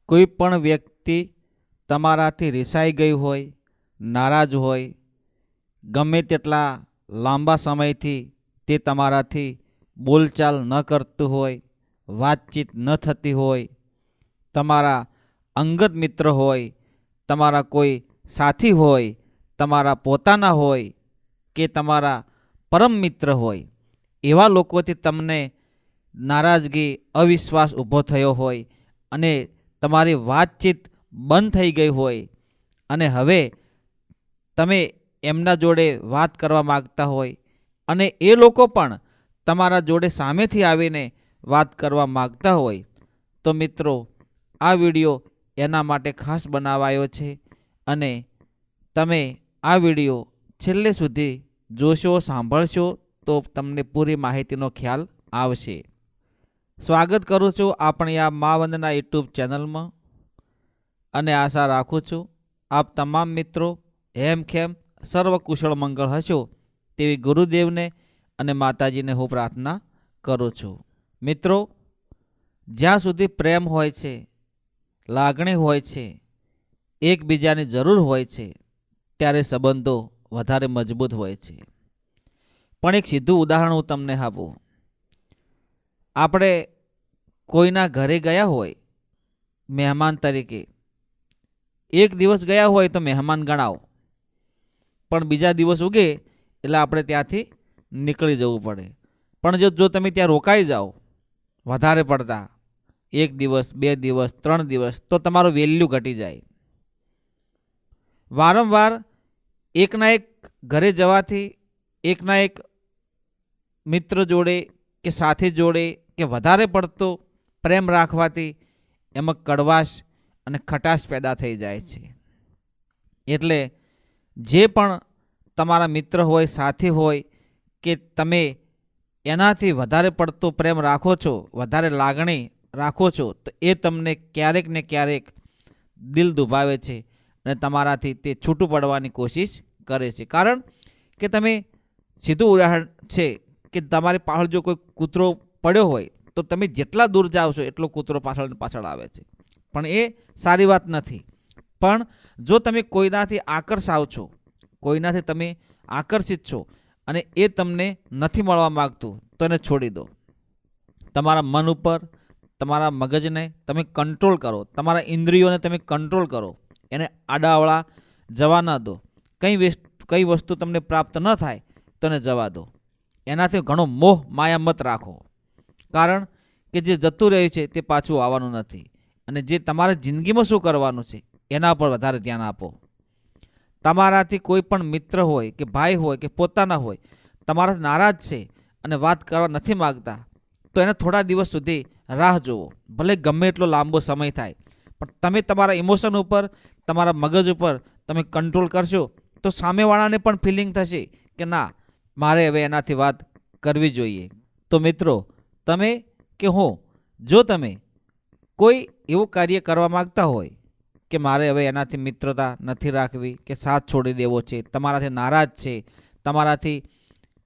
કોઈ પણ વ્યક્તિ તમારાથી રિસાઈ ગઈ હોય, નારાજ હોય, ગમે તેટલા લાંબા સમયથી તે તમારાથી બોલચાલ ન કરતું હોય, વાતચીત ન થતી હોય, તમારા અંગત મિત્ર હોય, તમારા કોઈ સાથી હોય, તમારા પોતાના હોય કે તમારા પરમ મિત્ર હોય, એવા લોકોથી તમને નારાજગી, અવિશ્વાસ ઊભો થયો હોય અને તમારી વાતચીત બંધ થઈ ગઈ હોય અને હવે તમે એમના જોડે વાત કરવા માગતા હોય અને એ લોકો પણ તમારા જોડે સામેથી આવીને વાત કરવા માગતા હોય, તો મિત્રો આ વિડીયો એના માટે ખાસ બનાવાયો છે અને તમે આ વિડીયો છેલ્લે સુધી જોશો, સાંભળશો તો તમને પૂરી માહિતીનો ખ્યાલ આવશે. સ્વાગત કરું છું આપણી આ મા વંદના યુટ્યુબ ચેનલમાં અને આશા રાખું છું આપ તમામ મિત્રો હેમખેમ સર્વ કુશળ મંગળ હશો તેવી ગુરુદેવને અને માતાજીને હું પ્રાર્થના કરું છું. મિત્રો, જ્યાં સુધી પ્રેમ હોય છે, લાગણી હોય છે, એકબીજાની જરૂર હોય છે, ત્યારે સંબંધો વધારે મજબૂત હોય છે. પણ એક સીધું ઉદાહરણ હું તમને આપું. આપણે કોઈના ઘરે ગયા હોય મહેમાન તરીકે, એક દિવસ ગયા હોય તો મહેમાન ગણાવો, પણ બીજા દિવસ ઉગે એટલે આપણે ત્યાંથી નીકળી જવું પડે. પણ જો તમે ત્યાં રોકાઈ જાઓ વધારે પડતા, એક દિવસ, 2 દિવસ, 3 દિવસ, તો તમારું વેલ્યુ ઘટી જાય. વારંવાર એકના એક ઘરે જવાથી, એકના એક મિત્ર જોડે કે સાથી જોડે કે વધારે પડતો પ્રેમ રાખવાથી એમાં કડવાશ અને ખટાશ પેદા થઈ જાય છે. એટલે જે પણ તમારા મિત્ર હોય, સાથી હોય કે તમે એનાથી વધારે પડતો પ્રેમ રાખો છો, વધારે લાગણી રાખો છો, તો એ તમને ક્યારેક ને ક્યારેક દિલ દુભાવે છે અને તમારાથી તે છૂટું પડવાની કોશિશ કરે છે. કારણ કે તમે, સીધું ઉદાહરણ છે કે તમારી પાછળ જો કોઈ કૂતરો પડ્યો હોય તો તમે જેટલા દૂર જાઓ છો એટલો કૂતરો પાછળ પાછળ આવે છે, પણ એ સારી વાત નથી. પણ જો તમે કોઈનાથી આકર્ષાવ છો, કોઈનાથી તમે આકર્ષિત છો અને એ તમને નથી મળવા માગતું, તો એને છોડી દો. તમારા મન ઉપર, તમારા મગજને તમે કંટ્રોલ કરો, તમારા ઇન્દ્રિયોને તમે કંટ્રોલ કરો, એને આડાવળા જવા ન દો. કઈ વસ્તુ તમને પ્રાપ્ત ન થાય તો એને જવા દો. એનાથી ઘણો મોહ માયા મત રાખો, કારણ કે જે જતું રહ્યું છે તે પાછું આવવાનું નથી અને જે તમારા જિંદગીમાં શું કરવાનું છે એના પર વધારે ધ્યાન આપો. તમારાથી કોઈ પણ મિત્ર હોય કે ભાઈ હોય કે પોતાના હોય તમારાથી નારાજ છે અને વાત કરવા નથી માગતા, તો એને થોડા દિવસ સુધી રાહ જુઓ. ભલે ગમે એટલો લાંબો સમય થાય, પણ તમે તમારા ઇમોશન ઉપર, તમારા મગજ ઉપર તમે કંટ્રોલ કરશો તો સામેવાળાને પણ ફિલિંગ થશે કે ના, મારે હવે એનાથી વાત કરવી જોઈએ. તો મિત્રો, તમે કે હું, જો તમે કોઈ એવું કાર્ય કરવા માગતા હોય કે મારે હવે એનાથી મિત્રતા નથી રાખવી કે સાથ છોડી દેવો છે, તમારાથી નારાજ છે, તમારાથી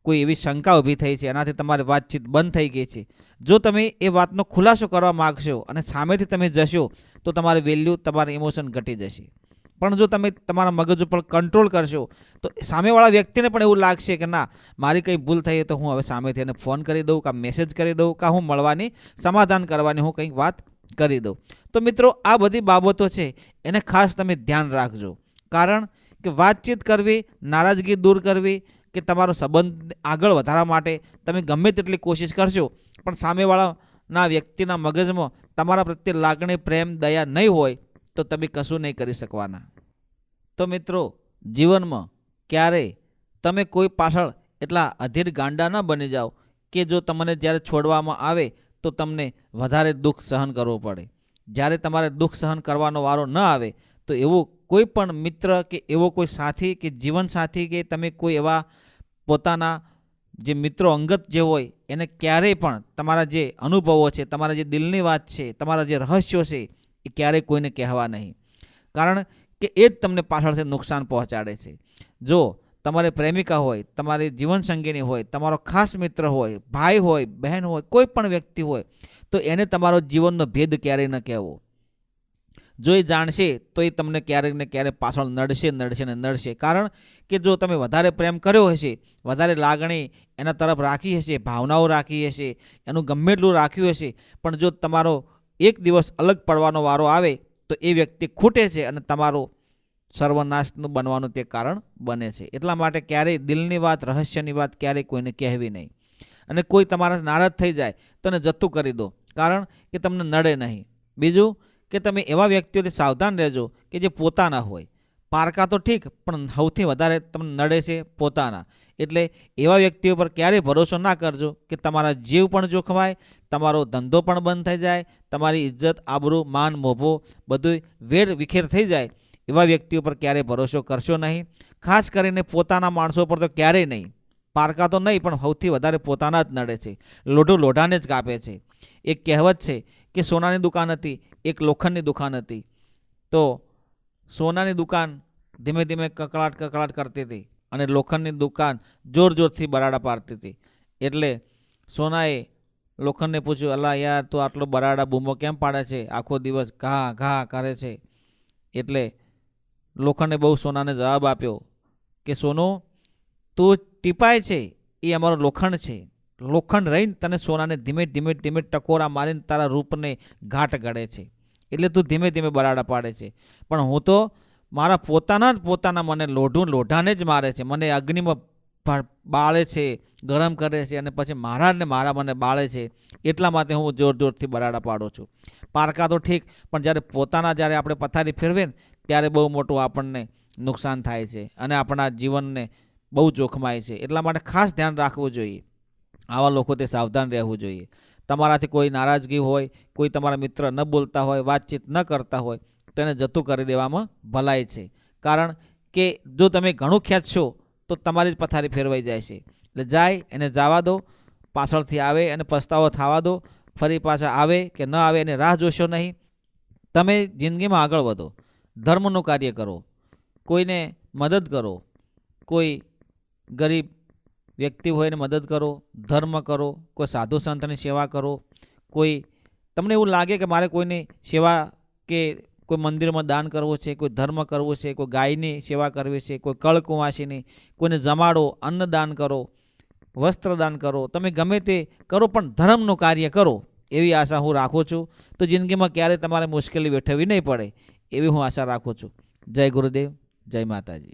કોઈ એવી શંકા ઊભી થઈ છે, એનાથી તમારી વાતચીત બંધ થઈ ગઈ છે, જો તમે એ વાતનો ખુલાસો કરવા માગશો અને સામેથી તમે જશો તો તમારી વેલ્યુ, તમારી ઇમોશન ઘટી જશે. પણ જો તમે તમારા મગજ ઉપર કંટ્રોલ કરશો તો સામેવાળા વ્યક્તિને પણ એવું લાગશે કે ના, મારી કંઈ ભૂલ થઈ તો હું હવે સામેથી એને ફોન કરી દઉં, કાં મેસેજ કરી દઉં, કાં હું મળવાની, સમાધાન કરવાની હું કંઈક વાત કરી દઉં. તો મિત્રો, આ બધી બાબતો છે એને ખાસ તમે ધ્યાન રાખજો. કારણ કે વાતચીત કરવી, નારાજગી દૂર કરવી કે તમારો સંબંધ આગળ વધારવા માટે તમે ગમે તેટલી કોશિશ કરશો, પણ સામેવાળાના વ્યક્તિના મગજમાં તમારા પ્રત્યે લાગણી, પ્રેમ, દયા નહીં હોય તો તમે કશું નહીં કરી શકવાના. તો મિત્રો, જીવનમાં ક્યારેય તમે કોઈ પાછળ એટલા અધીર ગાંડા ન બની જાઓ કે જો તમને જ્યારે છોડવામાં આવે તો તમને વધારે દુઃખ સહન કરવું પડે. જ્યારે તમારે દુઃખ સહન કરવાનો વારો ન આવે તો એવું કોઈ પણ મિત્ર કે એવો કોઈ સાથી કે જીવનસાથી કે તમે કોઈ એવા પોતાના જે મિત્રો અંગત જે હોય એને ક્યારેય પણ તમારા જે અનુભવો છે, તમારા જે દિલની વાત છે, તમારા જે રહસ્યો છે એ ક્યારેય કોઈને કહેવા નહીં. કારણ કે એ જ તમને પાછળથી નુકસાન પહોંચાડે છે. જો તમારી પ્રેમિકા હોય, તમારી જીવનસંગીની હોય, તમારો ખાસ મિત્ર હોય, ભાઈ હોય, બહેન હોય, કોઈ પણ વ્યક્તિ હોય, તો એને તમારો જીવનનો ભેદ ક્યારેય ન કહેવો. જો એ જાણશે તો એ તમને ક્યારેક ને ક્યારેક પાછળ નડશે. કારણ કે જો તમે વધારે પ્રેમ કર્યો હશે, વધારે લાગણી એના તરફ રાખી હશે, ભાવનાઓ રાખી હશે, એનું ગમે એટલું રાખ્યું હશે, પણ જો તમારો એક દિવસ અલગ પડવાનો વારો આવે તો એ વ્યક્તિ ખૂટે છે અને તમારો સર્વનાશનું બનવાનું તે કારણ બને છે. એટલા માટે ક્યારેય દિલની વાત, રહસ્યની વાત ક્યારેય કોઈને કહેવી નહીં. અને કોઈ તમારા નારાજ થઈ જાય તો એને જતું કરી દો, કારણ કે તમને નડે નહીં. બીજું કે તમે એવા વ્યક્તિઓથી સાવધાન રહેજો કે જે પોતાના હોય. પારકા તો ઠીક, પણ સૌથી વધારે તમને નડે છે પોતાના. એટલે એવા વ્યક્તિઓ પર ક્યારેય ભરોસો ના કરજો કે તમારા જીવ પણ જોખમાય, તમારો ધંધો પણ બંધ થઈ જાય, તમારી ઇજ્જત, આબરૂ, માન, મોભો બધું વેર વિખેર થઈ જાય. એવા વ્યક્તિઓ પર ક્યારેય ભરોસો કરશો નહીં. ખાસ કરીને પોતાના માણસો પર તો ક્યારેય નહીં. પારકા તો નહીં, પણ સૌથી વધારે પોતાના જ નડે છે. લોઢું લોઢાને જ કાપે છે. એક કહેવત છે કે સોનાની દુકાન હતી, એક લોખંડની દુકાન હતી. તો સોનાની દુકાન ધીમે ધીમે કકળાટ કરતી હતી અને લોખંડની દુકાન જોરથી બરાડા પાડતી હતી. એટલે સોનાએ લોખંડને પૂછ્યું, અલા યાર, તું આટલો બરાડા બૂમો કેમ પાડે છે? આખો દિવસ ઘા કરે છે. એટલે લોખંડે બહુ સોનાને જવાબ આપ્યો કે સોનું, તું ટીપાય છે એ અમારો લોખંડ છે. લોખંડ રહીને તને સોનાને ધીમે ધીમે ટકોરા મારીને તારા રૂપને ઘાટ ગળે છે. એટલે તું ધીમે ધીમે બરાડા પાડે છે. પણ હું તો મારા પોતાના મને લોઢાને જ મારે છે. મને અગ્નિમાં બાળે છે, ગરમ કરે છે અને પછી મારા મને બાળે છે. એટલા માટે હું જોરથી બરાડા પાડું છું. પારકા તો ઠીક, પણ જ્યારે આપણે પથારી ફેરવે ને ત્યારે બહુ મોટું આપણને નુકસાન થાય છે અને આપણા જીવનને બહુ જોખમાય છે. એટલા માટે ખાસ ધ્યાન રાખવું જોઈએ. આવા લોકોથી સાવધાન રહેવું જોઈએ. તમારાથી કોઈ નારાજગી હોય, કોઈ તમારા મિત્ર ન બોલતા હોય, વાતચીત ન કરતા હોય, તો એને જતું કરી દેવામાં ભલાઈ છે. કારણ કે જો તમે ઘણું ખેંચશો તો તમારી જ પથારી ફેરવાઈ જાય છે. એટલે જાય એને જવા દો. પાછળથી આવે અને પસ્તાવો થવા દો. ફરી પાછા આવે કે ન આવે એને રાહ જોશો નહીં. તમે જિંદગીમાં આગળ વધો, ધર્મનું કાર્ય કરો, કોઈને મદદ કરો, કોઈ ગરીબ વ્યક્તિ હોય એને મદદ કરો, ધર્મ કરો, કોઈ સાધુ સંતની સેવા કરો. કોઈ તમને એવું લાગે કે મારે કોઈની સેવા કે કોઈ મંદિરમાં દાન કરવું છે, કોઈ ધર્મ કરવું છે, કોઈ ગાયની સેવા કરવી છે, કોઈ કળકુંવાસીની, કોઈને જમાડો, અન્નદાન કરો, વસ્ત્રદાન કરો, તમે ગમે તે કરો પણ ધર્મનું કાર્ય કરો, એવી આશા હું રાખું છું. તો જિંદગીમાં ક્યારેય તમારે મુશ્કેલી વેઠવવી નહીં પડે એવી હું આશા રાખું છું. જય ગુરુદેવ, જય માતાજી.